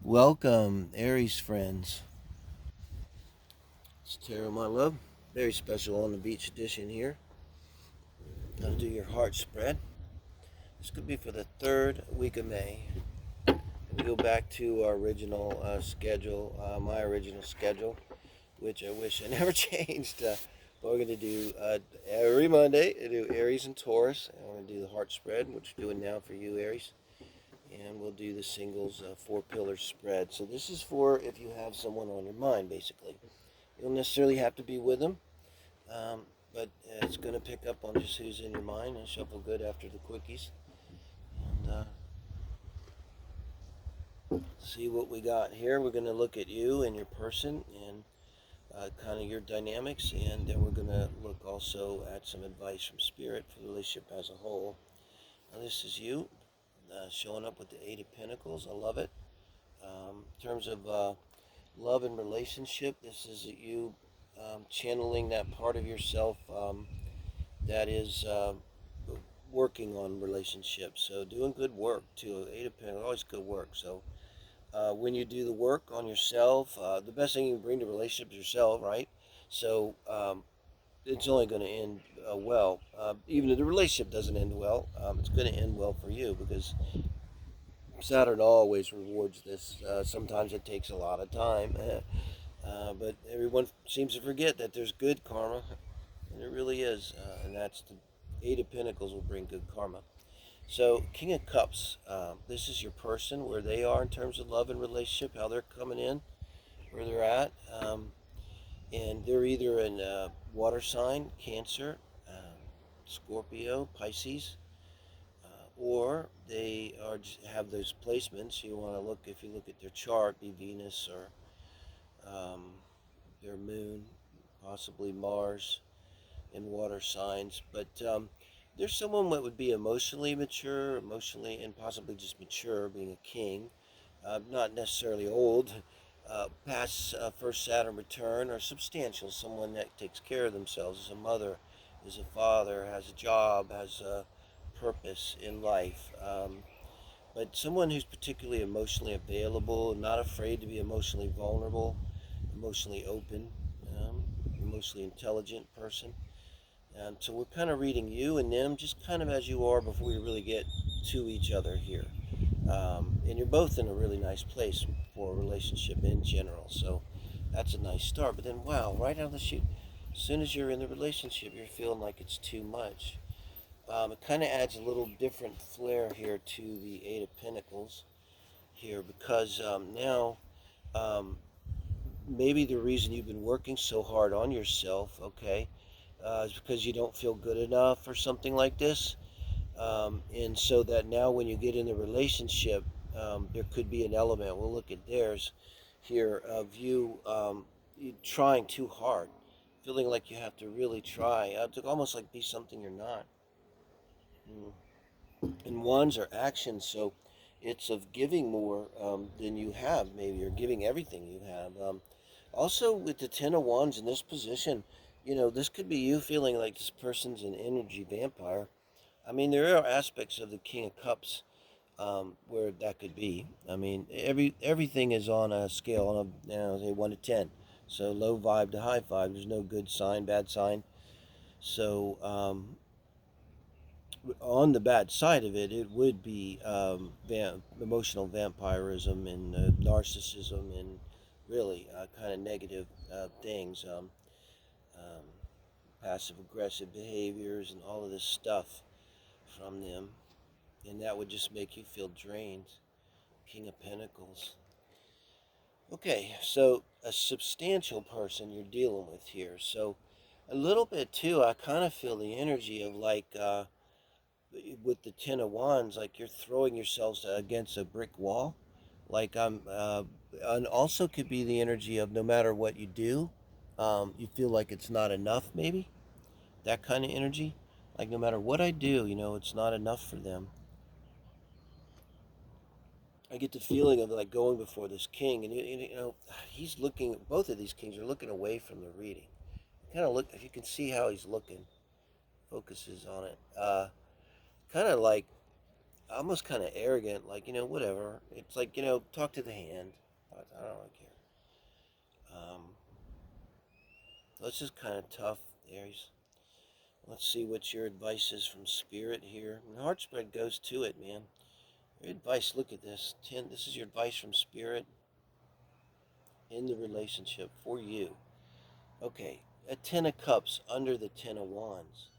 Welcome, Aries friends. It's Tarot, my love. Very special on the beach edition here. Gonna do your heart spread. This could be for the third week of May. We go back to our original schedule, my original schedule, which I wish I never changed. But we're gonna do every Monday. I do Aries and Taurus, and we're gonna do the heart spread, which we're doing now for you, Aries. And we'll do the singles four pillar spread. So this is for if you have someone on your mind, basically. You don't necessarily have to be with them, but it's going to pick up on just who's in your mind and shuffle good after the quickies. And see what we got here. We're going to look at you and your person and kind of your dynamics, and then we're going to look also at some advice from Spirit for the relationship as a whole. Now, this is you showing up with the Eight of Pentacles. I love it. In terms of love and relationship, this is you channeling that part of yourself that is working on relationships. So doing good work too. Eight of Pentacles, always good work. So when you do the work on yourself, the best thing you can bring to relationships is yourself, right? So it's only going to end well. Even if the relationship doesn't end well, it's going to end well for you because Saturn always rewards this. Sometimes it takes a lot of time, but everyone seems to forget that there's good karma, and it really is, and that's the Eight of Pentacles will bring good karma. So King of Cups, this is your person, where they are in terms of love and relationship, how they're coming in, where they're at, and they're either in water sign, Cancer, Scorpio, Pisces, or they are have those placements. You want to look, if you look at their chart, be Venus or their moon, possibly Mars in water signs. But there's someone that would be emotionally mature, emotionally and possibly just mature, being a king, not necessarily old, past first Saturn return, or substantial, someone that takes care of themselves, is a mother, is a father, has a job, has a purpose in life. But someone who's particularly emotionally available, not afraid to be emotionally vulnerable, emotionally open, um, emotionally intelligent person. So we're kind of reading you and them just kind of as you are before we really get to each other here. And you're both in a really nice place for a relationship in general. So that's a nice start. But then, wow, right out of the chute, as soon as you're in the relationship, you're feeling like it's too much. It kind of adds a little different flair here to the Eight of Pentacles here because now um, maybe the reason you've been working so hard on yourself, okay, is because you don't feel good enough or something like this. And so that now when you get in the relationship, there could be an element, we'll look at theirs here, of you trying too hard, feeling like you have to really try, to almost like be something you're not. Mm. And ones are actions, so it's of giving more than you have, maybe, or giving everything you have. Also, with the Ten of Wands in this position, this could be you feeling like this person's an energy vampire. I mean, there are aspects of the King of Cups where that could be. I mean, everything is on a scale, on say 1 to 10. So low vibe to high vibe. There's no good sign, bad sign. So on the bad side of it, it would be emotional vampirism and narcissism and really kind of negative things, um, passive aggressive behaviors and all of this stuff from them. And that would just make you feel drained. King of Pentacles. Okay, so a substantial person you're dealing with here. So a little bit too, I kind of feel the energy of like, with the Ten of Wands, like you're throwing yourselves against a brick wall. Like and also could be the energy of no matter what you do, you feel like it's not enough, maybe. That kind of energy. Like no matter what I do, it's not enough for them. I get the feeling of like going before this king, and he's looking. Both of these kings are looking away from the reading. Kind of look, if you can see how he's looking, focuses on it. Kind of like almost kind of arrogant, like, whatever. It's like, talk to the hand. I don't really care. Um, so it's just kind of tough, Aries. Let's see what your advice is from Spirit here. And heart spread goes to it, man. Your advice, look at this. This is your advice from Spirit in the relationship for you. Okay, a 10 of Cups under the 10 of Wands.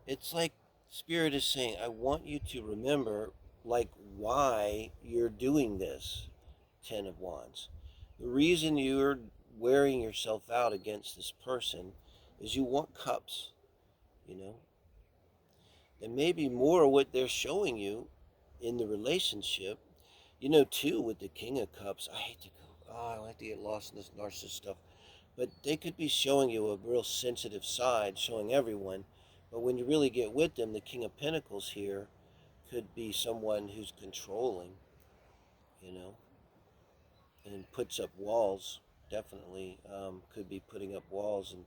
It's like Spirit is saying, I want you to remember, like, why you're doing this, 10 of Wands. The reason you're wearing yourself out against this person is you want cups, you know? And maybe more what they're showing you in the relationship, too, with the King of Cups. I like to get lost in this narcissist stuff. But they could be showing you a real sensitive side, showing everyone. But when you really get with them, the King of Pentacles here could be someone who's controlling, you know, and puts up walls. Definitely could be putting up walls and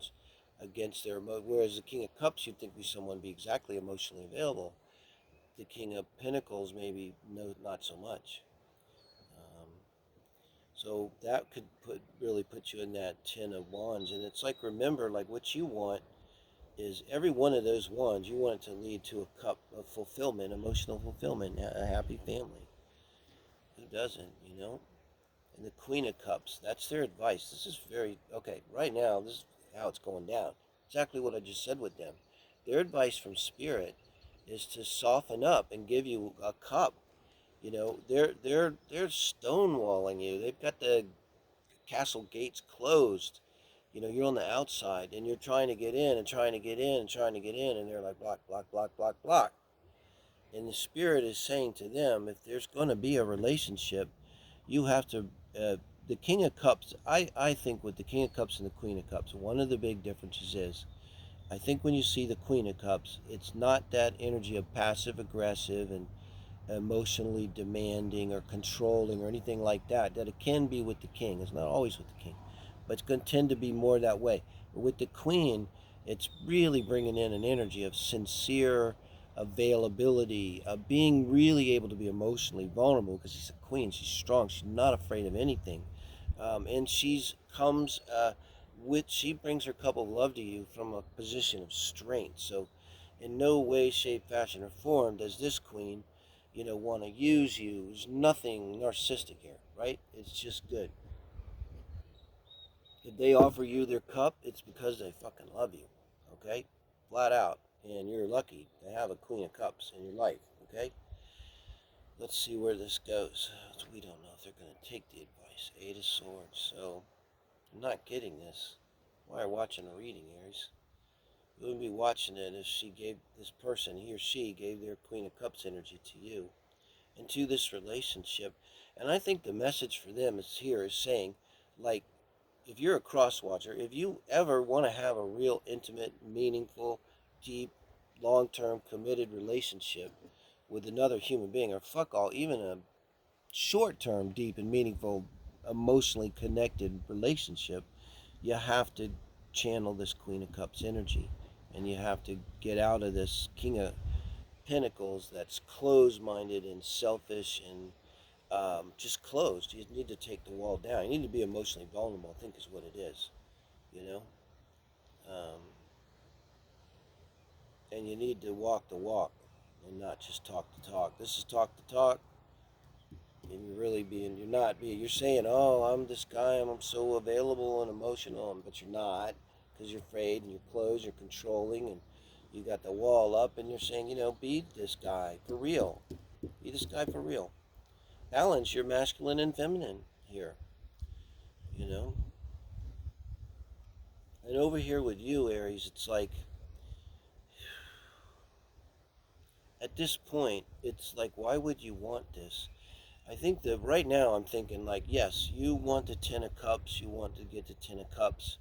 against their whereas the King of Cups, you'd think be someone be exactly emotionally available. The King of Pentacles, maybe no, not so much. Um, so that could really put you in that 10 of Wands, and it's like, remember, like, what you want is every one of those wands, you want it to lead to a cup of fulfillment, emotional fulfillment, a happy family. Who doesn't, And the Queen of Cups, that's their advice. This is very, okay, right now, this is how it's going down. Exactly what I just said with them. Their advice from Spirit is to soften up and give you a cup. They're stonewalling you. They've got the castle gates closed. You're on the outside and you're trying to get in and trying to get in and trying to get in, and they're like, block, block, block, block, block. And the Spirit is saying to them, if there's going to be a relationship, you have to, the King of Cups, I think with the King of Cups and the Queen of Cups, one of the big differences is, I think when you see the Queen of Cups, it's not that energy of passive aggressive and emotionally demanding or controlling or anything like that it can be with the King. It's not always with the King, but it's going to tend to be more that way. But with the Queen, it's really bringing in an energy of sincere availability, of being really able to be emotionally vulnerable, because she's a queen. She's strong. She's not afraid of anything. And she brings her cup of love to you from a position of strength. So in no way, shape, fashion, or form does this queen, want to use you. There's nothing narcissistic here, right? It's just good. If they offer you their cup, it's because they fucking love you, okay? Flat out. And you're lucky to have a Queen of Cups in your life, okay? Let's see where this goes. We don't know if they're going to take the advice. Eight of Swords. So, I'm not getting this. Why are you watching a reading, Aries? You wouldn't be watching it if she gave this person, he or she, gave their Queen of Cups energy to you and to this relationship. And I think the message for them is saying, like, if you're a cross watcher, if you ever want to have a real intimate, meaningful, deep, long-term committed relationship with another human being, or fuck all, even a short-term, deep and meaningful, emotionally connected relationship, you have to channel this Queen of Cups energy, and you have to get out of this King of Pentacles that's closed-minded and selfish and just closed. You need to take the wall down. You need to be emotionally vulnerable, I think is what it is, you know? Um, and you need to walk the walk and not just talk the talk. This is talk the talk, and you're saying, oh, I'm this guy, I'm so available and emotional, but you're not, because you're afraid and you're closed, you're controlling, and you got the wall up, and you're saying, be this guy for real. Be this guy for real. Balance your masculine and feminine here, you know? And over here with you, Aries, it's like, at this point, it's like, why would you want this? I think that right now I'm thinking, like, yes, you want the 10 of Cups, you want to get the 10 of Cups,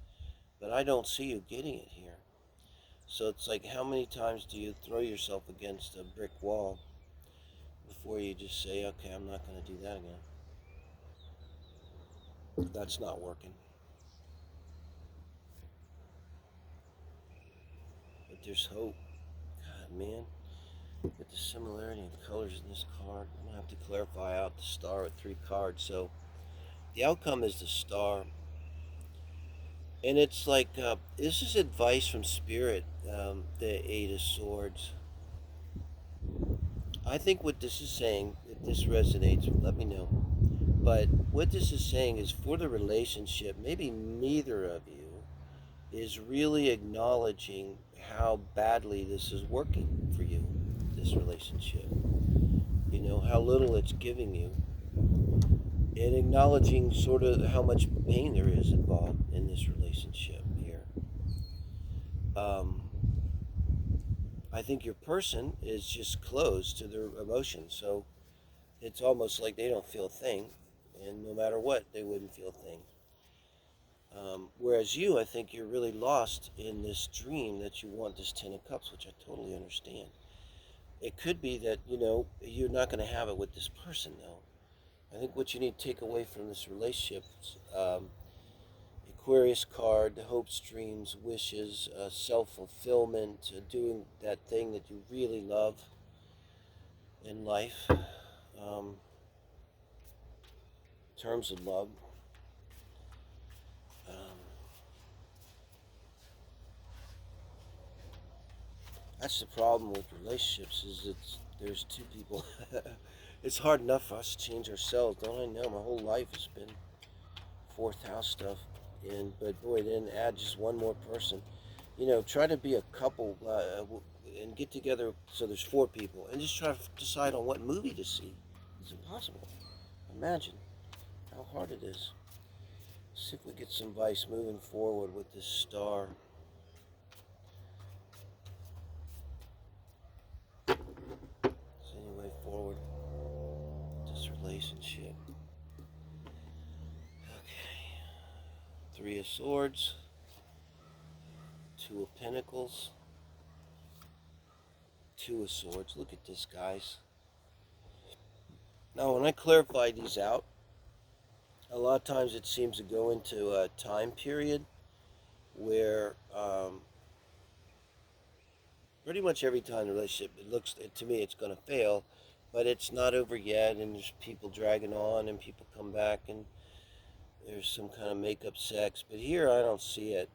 but I don't see you getting it here. So it's like, how many times do you throw yourself against a brick wall before you just say, okay, I'm not going to do that again? That's not working. But there's hope. God, man. Get the similarity of colors in this card. I'm going to have to clarify out the star with 3 cards. So the outcome is the star. And it's like, this is advice from Spirit, the 8 of Swords. I think what this is saying, if this resonates, let me know. But what this is saying is for the relationship, maybe neither of you is really acknowledging how badly this is working for you, this relationship. You know, how little it's giving you. And acknowledging sort of how much pain there is involved in this relationship here. I think your person is just closed to their emotions. So it's almost like they don't feel a thing. And no matter what, they wouldn't feel a thing. Whereas you, I think you're really lost in this dream that you want this 10 of Cups, which I totally understand. It could be that, you know, you're not going to have it with this person, though. I think what you need to take away from this relationship is Aquarius card, the hopes, dreams, wishes, self-fulfillment, doing that thing that you really love in life, terms of love. Um, that's the problem with relationships, is there's 2 people. It's hard enough for us to change ourselves, don't I know? My whole life has been 4th house stuff, but boy, then add just one more person. You know, try to be a couple and get together so there's 4 people, and just try to decide on what movie to see. It's impossible. Imagine how hard it is. See if we get some advice moving forward with this star. Is there any way forward with this relationship? Okay. 3 of Swords, 2 of Pentacles, 2 of Swords. Look at this, guys. Now, when I clarify these out, a lot of times it seems to go into a time period where pretty much every time in a relationship, it looks, to me, it's going to fail, but it's not over yet, and there's people dragging on, and people come back, and there's some kind of make-up sex. But here, I don't see it.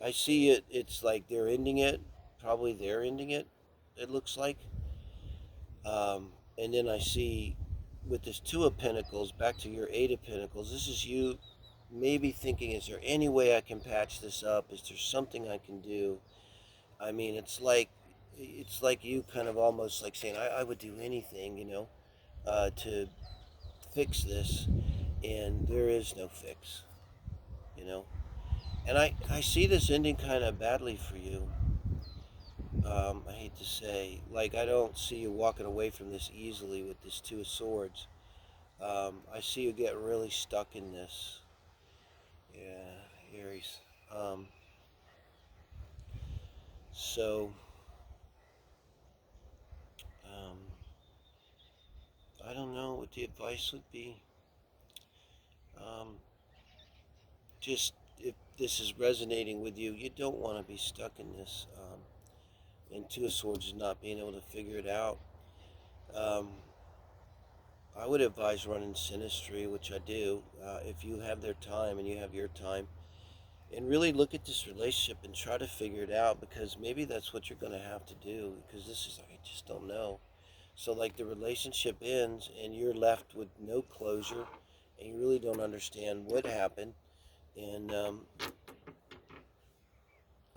I see it. It's like they're ending it. Probably they're ending it. It looks like. And then I see with this 2 of Pentacles, back to your 8 of Pentacles, this is you maybe thinking, is there any way I can patch this up? Is there something I can do? I mean, it's like you kind of almost like saying, I would do anything, you know, to fix this, and there is no fix, you know. And I see this ending kind of badly for you. I hate to say, like, I don't see you walking away from this easily with this 2 of Swords. I see you get really stuck in this. Yeah, Aries. So, um, I don't know what the advice would be. Um, just if this is resonating with you, you don't want to be stuck in this. And 2 of Swords is not being able to figure it out. I would advise running Sinistry, which I do, if you have their time and you have your time, and really look at this relationship and try to figure it out, because maybe that's what you're going to have to do, because this is like, I just don't know. So like the relationship ends and you're left with no closure, and you really don't understand what happened, and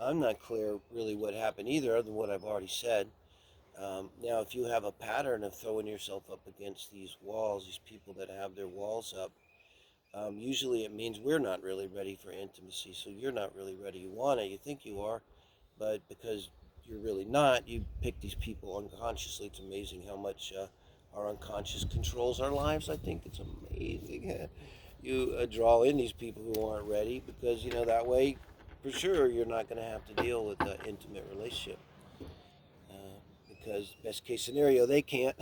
I'm not clear really what happened either, other than what I've already said. Now, if you have a pattern of throwing yourself up against these walls, these people that have their walls up, usually it means we're not really ready for intimacy. So you're not really ready. You want it, you think you are, but because you're really not, you pick these people unconsciously. It's amazing how much our unconscious controls our lives. I think it's amazing. You draw in these people who aren't ready, because, you know, that way, for sure, you're not going to have to deal with an intimate relationship. Because best case scenario, they can't.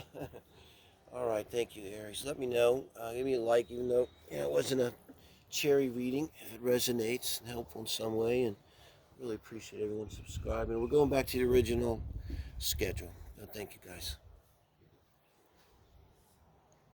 All right, thank you, Aries. Let me know. Give me a like, even though it wasn't a cherry reading, if it resonates and helpful in some way. And Really appreciate everyone subscribing. We're going back to the original schedule. Thank you, guys.